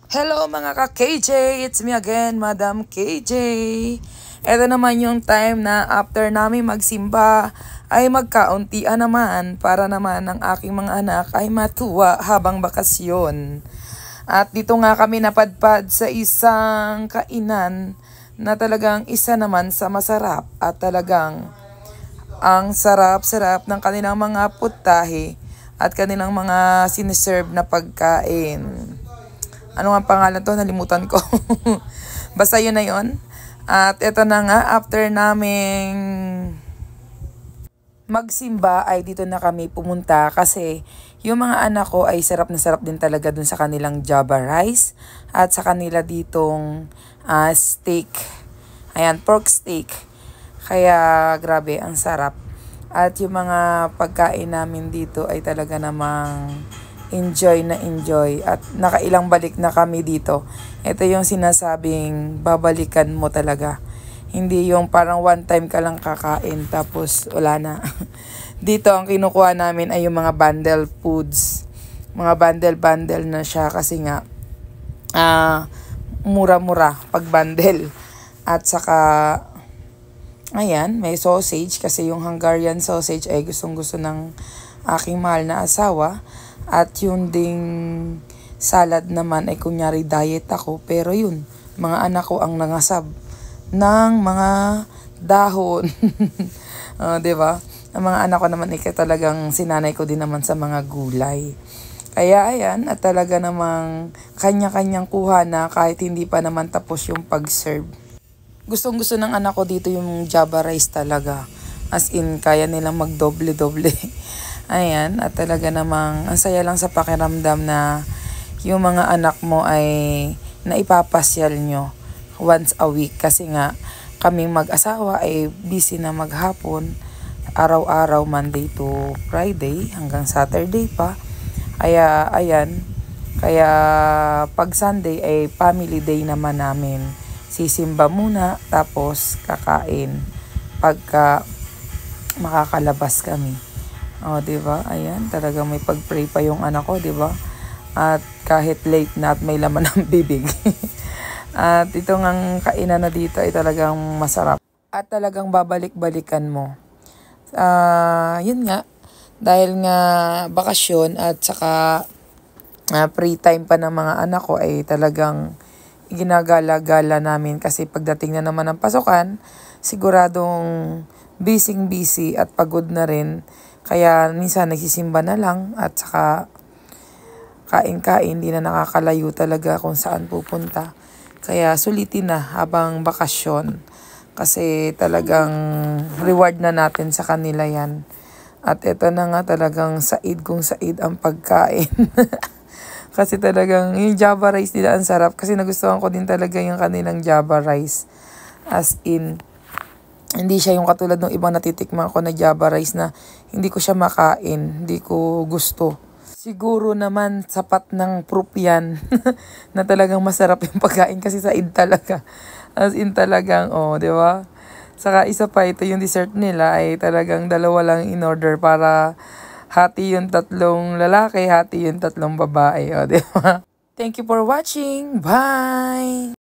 Hello mga ka-KJ! It's me again, Madam KJ. Ito naman yung time na after namin magsimba ay magkauntian naman para naman ang aking mga anak ay matuwa habang bakasyon. At dito nga kami napadpad sa isang kainan na talagang isa naman sa masarap at talagang ang sarap-sarap ng kanilang mga putahe at kanilang mga siniserve na pagkain. Ano nga pangalan to? Nalimutan ko. Basta yun na yun. At ito na nga, after naming magsimba ay dito na kami pumunta kasi yung mga anak ko ay sarap na sarap din talaga dun sa kanilang Java rice at sa kanila ditong steak. Ayan, pork steak. Kaya grabe, ang sarap. At yung mga pagkain namin dito ay talaga namang enjoy na enjoy at nakailang balik na kami dito. Ito yung sinasabing babalikan mo talaga. Hindi yung parang one time ka lang kakain tapos wala na. Dito ang kinukuha namin ay yung mga bundle foods. Mga bundle na siya kasi nga mura-mura pag bundle. At saka ayan, may sausage kasi yung Hungarian sausage ay gustong-gusto ng aking mahal na asawa. At yung ding salad naman ay kunyari diet ako. Pero yun, mga anak ko ang nangasab ng mga dahon. Diba? Ang mga anak ko naman ay talagang sinanay ko din naman sa mga gulay. Kaya ayan, at talaga namang kanya-kanyang kuha na kahit hindi pa naman tapos yung pag-serve. Gustong-gusto ng anak ko dito yung Java rice talaga. As in, kaya nilang magdoble-doble. Ayan, at talaga namang ang saya lang sa pakiramdam na yung mga anak mo ay naipapasyal nyo once a week. Kasi nga, kaming mag-asawa ay busy na maghapon, araw-araw, Monday to Friday, hanggang Saturday pa. Kaya, ayan, kaya pag Sunday ay family day naman namin. Sisimba muna, tapos kakain pagka makakalabas kami. Oh, 'di ba? Ayan, talaga may pag-pray pa yung anak ko, 'di ba? At kahit late na at may laman ng bibig. At ito ngang kainan na dito ay talagang masarap. At talagang babalik-balikan mo. Yun nga, dahil nga bakasyon at saka free time pa ng mga anak ko ay talagang ginagala-gala namin kasi pagdating na naman ng pasukan, siguradong busy at pagod na rin. Kaya minsan nagsisimba na lang at saka kain-kain, di na nakakalayo talaga kung saan pupunta. Kaya sulitin na habang bakasyon kasi talagang reward na natin sa kanila yan. At ito na nga talagang said kung said ang pagkain. Kasi talagang yung Java rice nila ang sarap kasi nagustuhan ko din talaga yung kanilang Java rice. As in, hindi siya yung katulad ng ibang natitikman ko na Java rice na hindi ko siya makain, hindi ko gusto. Siguro naman sapat ng proof yan na talagang masarap yung pagkain kasi said talaga. As in talagang, di ba? Saka isa pa ito yung dessert nila ay talagang dalawa lang in order para hati yung tatlong lalaki, hati yung tatlong babae. Di ba? Thank you for watching. Bye!